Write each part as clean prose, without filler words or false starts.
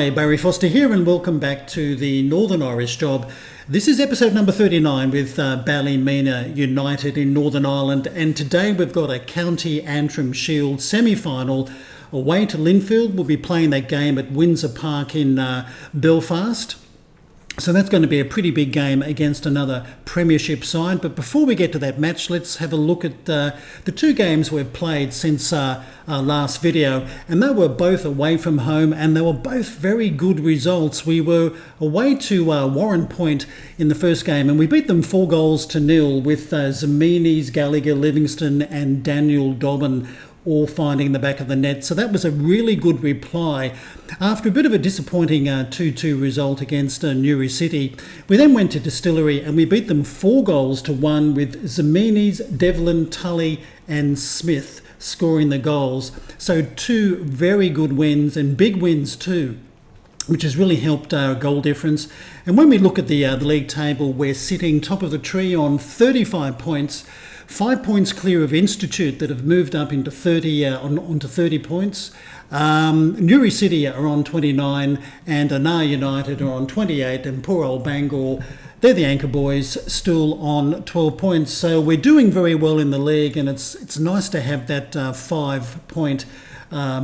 G'day, Barry Foster here and welcome back to the Northern Irish Job. This is episode number 39 with Ballymena United in Northern Ireland, and today we've got a County Antrim Shield semi-final away to Linfield. We'll be playing that game at Windsor Park in Belfast. So that's going to be a pretty big game against another Premiership side. But before we get to that match, let's have a look at the two games we've played since our last video. And they were both away from home and they were both very good results. We were away to Warren Point in the first game and we beat them 4-0 with Zeminis, Gallagher, Livingston and Daniel Dobbin all finding the back of the net. So that was a really good reply. After a bit of a disappointing 2-2 result against Newry City, we then went to Distillery and we beat them 4-1 with Zeminis, Devlin, Tully and Smith scoring the goals. So two very good wins and big wins too, which has really helped our goal difference. And when we look at the league table, we're sitting top of the tree on 35 points, 5 points clear of Institute that have moved up into 30 onto 30 points. Newry City are on 29 and Anar United are on 28, and poor old Bangor, they're the anchor boys, still on 12 points. So we're doing very well in the league, and it's nice to have that 5-point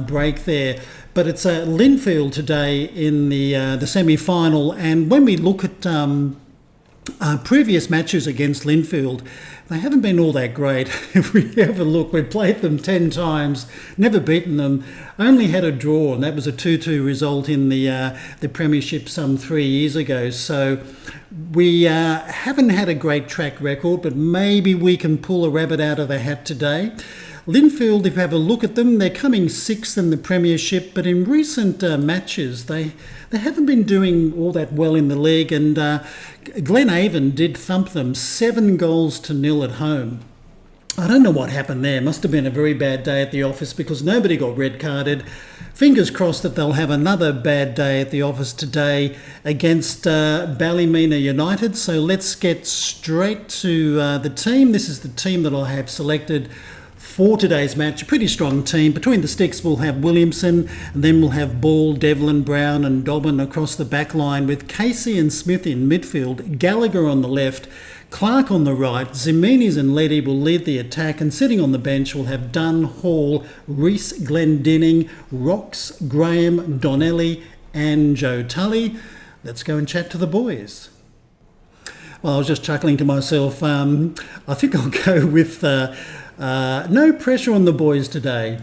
break there. But it's Linfield today in the semi-final, and when we look at previous matches against Linfield, they haven't been all that great. If we have a look, we've played them 10 times, never beaten them, only had a draw, and that was a 2-2 result in the Premiership some 3 years ago. So we haven't had a great track record, but maybe we can pull a rabbit out of the hat today. Linfield, if you have a look at them, they're coming 6th in the Premiership, but in recent matches they haven't been doing all that well in the league, and Glenavon did thump them 7-0 at home. I don't know what happened there. Must have been a very bad day at the office because nobody got red carded. Fingers crossed that they'll have another bad day at the office today against Ballymena United. So let's get straight to the team. This is the team that I have selected for today's match. A pretty strong team. Between the sticks we'll have Williamson, and then we'll have Ball, Devlin, Brown and Dobbin across the back line, with Casey and Smith in midfield, Gallagher on the left, Clark on the right, Zeminis and Leddy will lead the attack, and sitting on the bench we'll have Dunn, Hall, Reese, Glendinning, Rocks, Graham, Donnelly and Joe Tully. Let's go and chat to the boys. Well, I was just chuckling to myself. I think I'll go with no pressure on the boys today.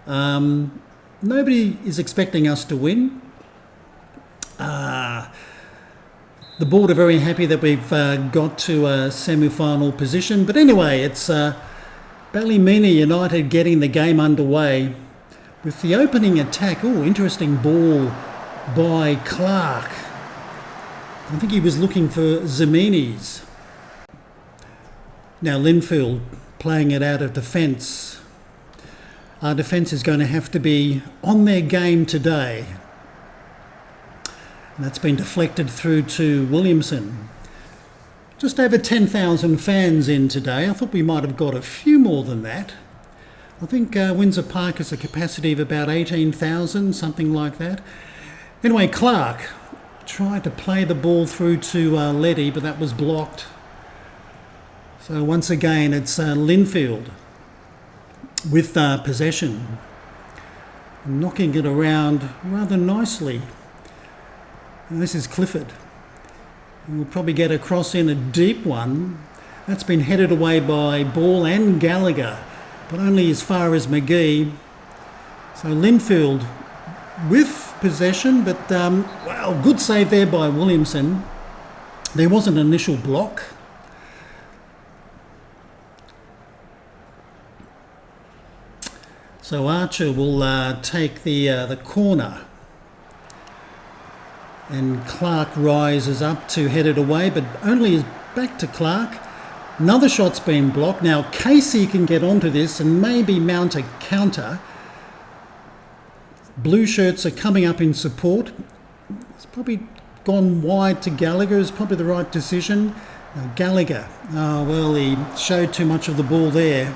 Nobody is expecting us to win. The board are very happy that we've got to a semi-final position. But anyway, it's Ballymena United getting the game underway with the opening attack. Oh, interesting ball by Clark. I think he was looking for Zeminis. Now Linfield playing it out of defence. Our defence is going to have to be on their game today. And that's been deflected through to Williamson. Just over 10,000 fans in today. I thought we might have got a few more than that. I think Windsor Park has a capacity of about 18,000, something like that. Anyway, Clark tried to play the ball through to Leddy, but that was blocked. So once again, it's Linfield with possession, knocking it around rather nicely. And this is Clifford. We'll probably get a cross in, a deep one. That's been headed away by Ball and Gallagher, but only as far as McGee. So Linfield with possession, but well, good save there by Williamson. There was an initial block. So Archer will take the corner, and Clark rises up to head it away, but only is back to Clark. Another shot's been blocked. Now Casey can get onto this and maybe mount a counter. Blue shirts are coming up in support. It's probably gone wide to Gallagher, is probably the right decision. Now Gallagher, well, he showed too much of the ball there.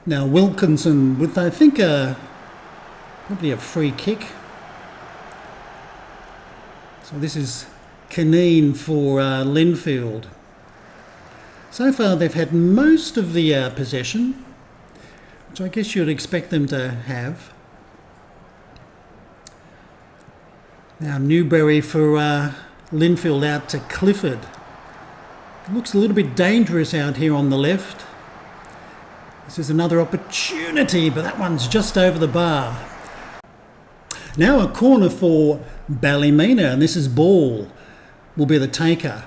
Now Wilkinson with, I think, probably a free kick. So this is Caneen for Linfield. So far they've had most of the possession, which I guess you'd expect them to have. Now Newberry for Linfield out to Clifford. It looks a little bit dangerous out here on the left. This is another opportunity, but that one's just over the bar. Now a corner for Ballymena, and this is Ball, will be the taker.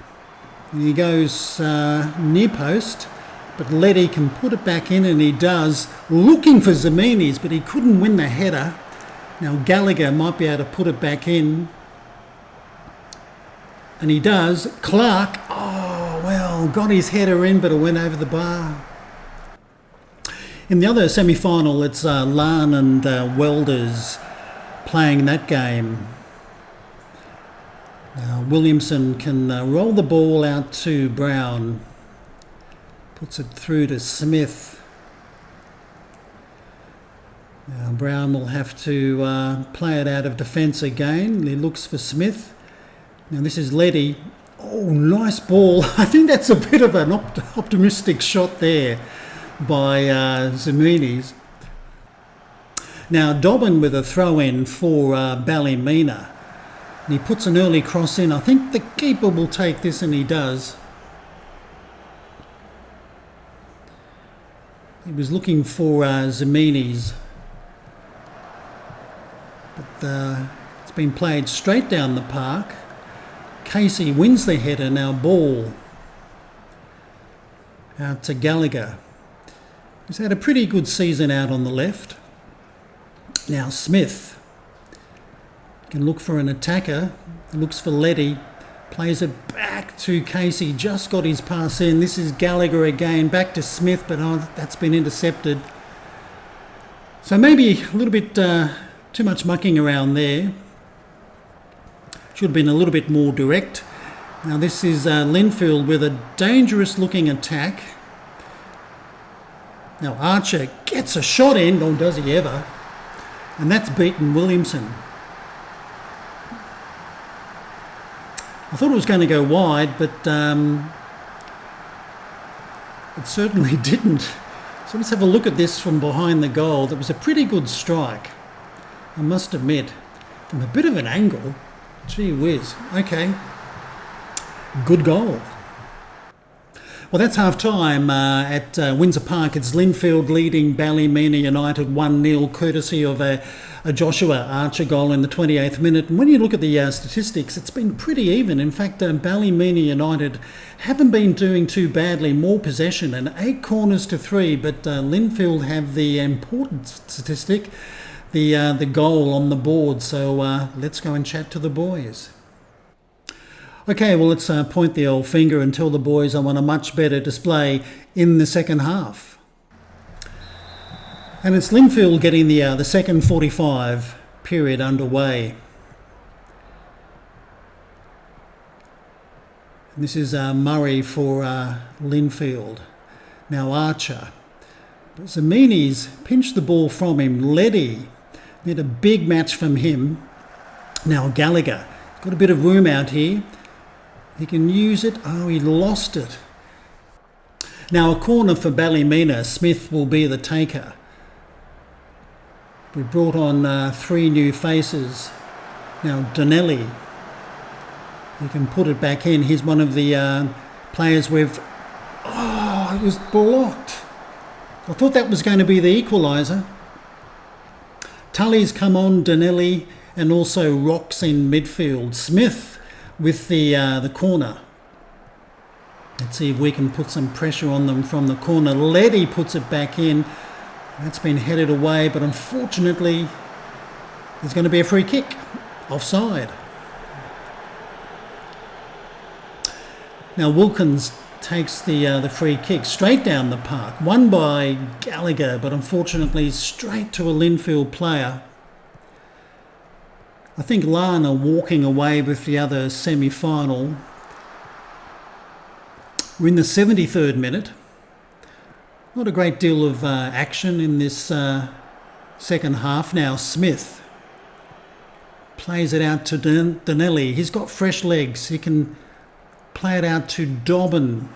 He goes near post, but Letty can put it back in, and he does, looking for Zemini's, but he couldn't win the header. Now Gallagher might be able to put it back in, and he does. Clark, oh well, got his header in, but it went over the bar. In the other semi-final, it's Larn and Welders playing that game. Now Williamson can roll the ball out to Brown. Puts it through to Smith. Now Brown will have to play it out of defence again. He looks for Smith. Now this is Letty. Oh, nice ball. I think that's a bit of an optimistic shot there by Zemini's. Now Dobbin with a throw-in for Ballymena. And he puts an early cross in. I think the keeper will take this, and he does. He was looking for Zemini's. But it's been played straight down the park. Casey wins the header. Now Ball out to Gallagher. He's had a pretty good season out on the left. Now Smith can look for an attacker. He looks for Letty. Plays it back to Casey. Just got his pass in. This is Gallagher again. Back to Smith, but that's been intercepted. So maybe a little bit too much mucking around there. Should have been a little bit more direct. Now this is Linfield with a dangerous looking attack. Now Archer gets a shot in, or does he ever? And that's beaten Williamson. I thought it was going to go wide, but it certainly didn't. So let's have a look at this from behind the goal. That was a pretty good strike, I must admit. From a bit of an angle. Gee whiz. Okay. Good goal. Well, that's half-time at Windsor Park. It's Linfield leading Ballymena United 1-0, courtesy of a Joshua Archer goal in the 28th minute. And when you look at the statistics, it's been pretty even. In fact, Ballymena United haven't been doing too badly. More possession and 8 corners to 3, but Linfield have the important statistic, the goal on the board. So let's go and chat to the boys. Okay, well, let's point the old finger and tell the boys I want a much better display in the second half. And it's Linfield getting the second 45 period underway. And this is Murray for Linfield. Now Archer. But Zemini's pinched the ball from him. Letty did a big match from him. Now Gallagher. Got a bit of room out here. He can use it. Oh, he lost it. Now a corner for Ballymena. Smith will be the taker. We brought on 3 new faces. Now Donnelly. He can put it back in. He's one of the players we've... Oh, it was blocked. I thought that was going to be the equaliser. Tully's come on, Donnelly, and also Rocks in midfield. Smith with the corner. Let's see if we can put some pressure on them from the corner. Letty puts it back in. That's been headed away, but unfortunately there's going to be a free kick. Offside. Now Wilkins takes the free kick straight down the park. Won by Gallagher, but unfortunately straight to a Linfield player. I think Lana walking away with the other semi-final. We're in the 73rd minute. Not a great deal of action in this second half. Now Smith Plays it out to Donnelly. He's got fresh legs. He can play it out to Dobbin.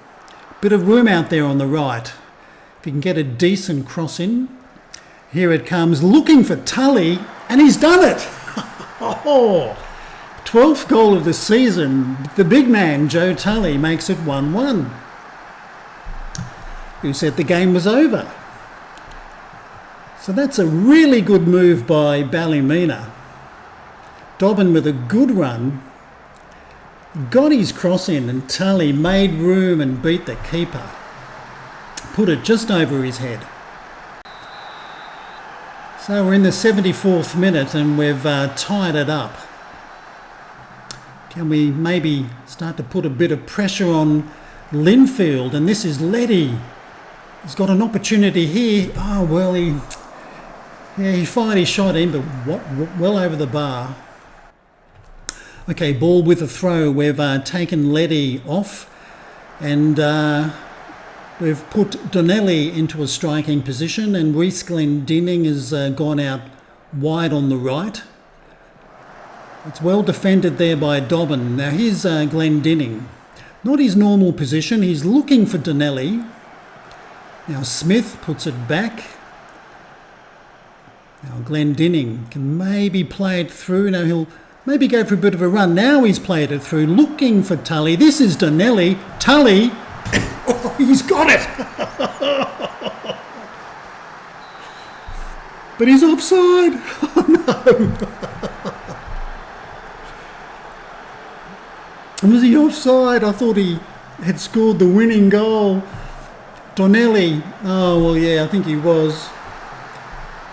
Bit of room out there on the right. If he can get a decent cross in. Here it comes, looking for Tully, and he's done it. 12th goal of the season. The big man, Joe Tully, makes it 1-1. Who said the game was over? So that's a really good move by Ballymena. Dobbin with a good run. Got his cross in, and Tully made room and beat the keeper. Put it just over his head. So we're in the 74th minute and we've tied it up. Can we maybe start to put a bit of pressure on Linfield? And this is Letty. He's got an opportunity here. Oh, well, he fired his shot in, but well over the bar. Okay, ball with a throw. We've taken Letty off and we've put Donnelly into a striking position, and Rhys Glendinning has gone out wide on the right. It's well defended there by Dobbin. Now here's Glendinning. Not his normal position. He's looking for Donnelly. Now Smith puts it back. Now Glendinning can maybe play it through. Now he'll maybe go for a bit of a run. Now he's played it through, looking for Tully. This is Donnelly. Tully. Oh, he's got it. But he's offside. Oh, no. Was he offside? I thought he had scored the winning goal. Donnelly. Oh, well, yeah, I think he was.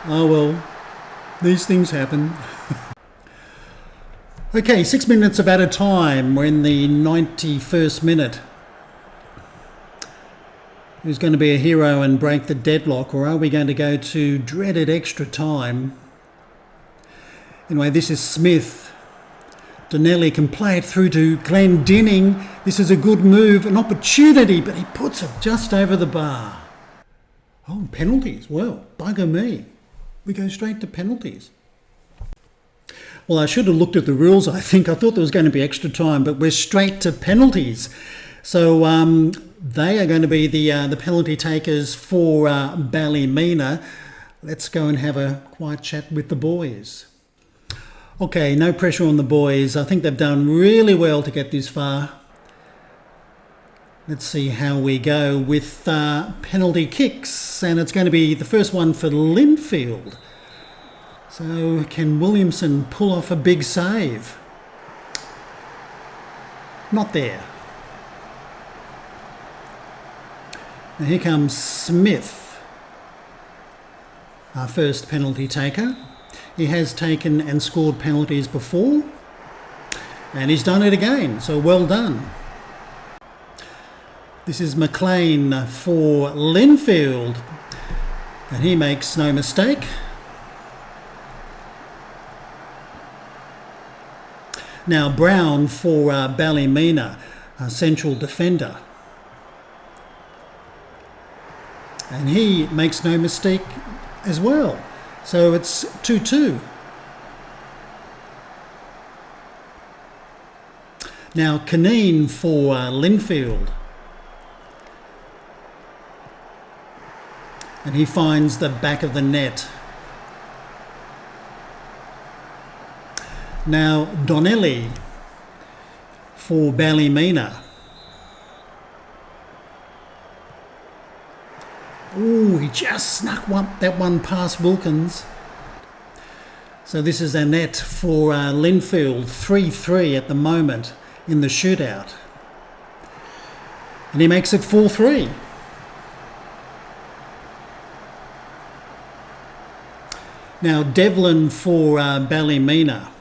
Oh, well, these things happen. Okay, 6 minutes of added time. We're in the 91st minute. Who's going to be a hero and break the deadlock, or are we going to go to dreaded extra time? Anyway, this is Smith. Donnelly can play it through to Glendinning. This is a good move, an opportunity, but he puts it just over the bar. Oh, penalties. Well, bugger me. We go straight to penalties. Well, I should have looked at the rules, I think. I thought there was going to be extra time, but we're straight to penalties. So they are going to be the penalty takers for Ballymena. Let's go and have a quiet chat with the boys. Okay, no pressure on the boys. I think they've done really well to get this far. Let's see how we go with penalty kicks. And it's going to be the first one for Linfield. So can Williamson pull off a big save? Not there. Now here comes Smith, our first penalty taker. He has taken and scored penalties before, and he's done it again, so well done. This is McLean for Linfield, and he makes no mistake. Now Brown for Ballymena, a central defender. And he makes no mistake as well. So it's 2-2. Now Caneen for Linfield. And he finds the back of the net. Now Donnelly for Ballymena. Oh, he just snuck that one past Wilkins. So this is a net for Linfield, 3-3 at the moment in the shootout. And he makes it 4-3. Now Devlin for Ballymena.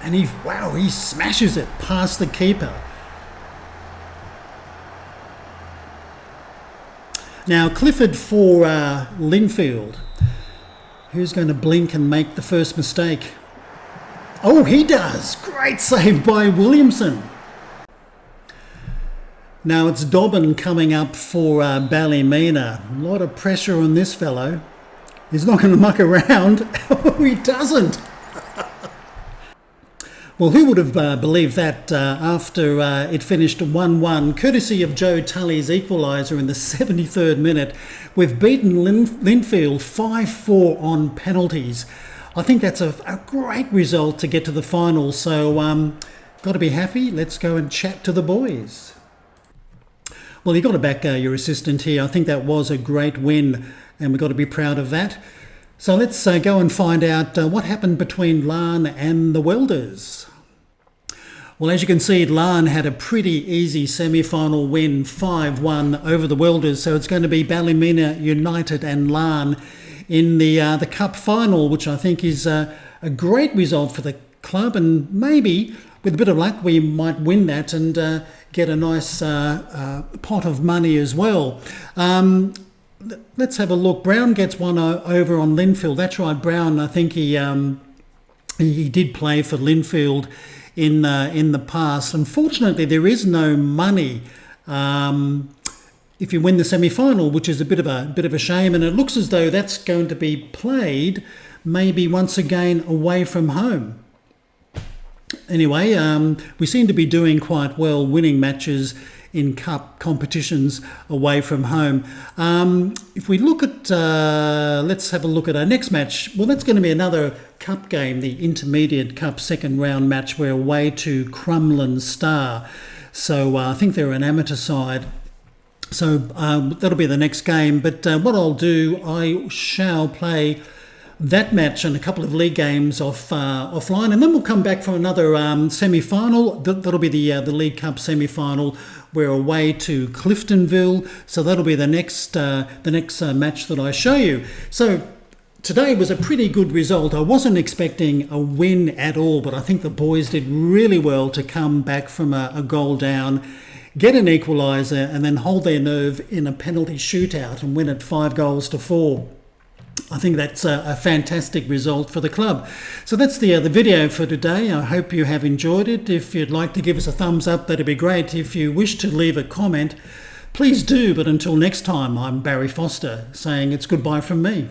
And he smashes it past the keeper. Now Clifford for Linfield. Who's going to blink and make the first mistake? Oh, he does! Great save by Williamson. Now it's Dobbin coming up for Ballymena. A lot of pressure on this fellow. He's not going to muck around. He doesn't. Well, who would have believed that after it finished 1-1, courtesy of Joe Tully's equaliser in the 73rd minute. We've beaten Linfield 5-4 on penalties. I think that's a great result to get to the final, so got to be happy. Let's go and chat to the boys. Well, you've got to back your assistant here. I think that was a great win, and we've got to be proud of that. So let's go and find out what happened between Larne and the Welders. Well, as you can see, Larne had a pretty easy semi-final win, 5-1 over the Welders. So it's going to be Ballymena United and Larne in the Cup final, which I think is a great result for the club. And maybe, with a bit of luck, we might win that and get a nice pot of money as well. Let's have a look. Brown gets one over on Linfield. That's right, Brown. I think he did play for Linfield in the past. Unfortunately, there is no money if you win the semi-final, which is a bit of a shame. And it looks as though that's going to be played maybe once again away from home. Anyway, we seem to be doing quite well, winning matches in cup competitions away from home. If we look at, let's have a look at our next match. Well, that's going to be another cup game, the Intermediate Cup second round match. We're away to Crumlin Star. So I think they're an amateur side. So that'll be the next game. But what I'll do, I shall play that match and a couple of league games offline, and then we'll come back for another semi-final. That'll be the League Cup semi-final. We're away to Cliftonville, so that'll be the next match that I show you. So today was a pretty good result. I wasn't expecting a win at all, but I think the boys did really well to come back from a goal down, get an equaliser, and then hold their nerve in a penalty shootout and win it 5-4. I think that's a fantastic result for the club. So that's the video for today. I hope you have enjoyed it. If you'd like to give us a thumbs up, that'd be great. If you wish to leave a comment, please do. But until next time, I'm Barry Foster saying it's goodbye from me.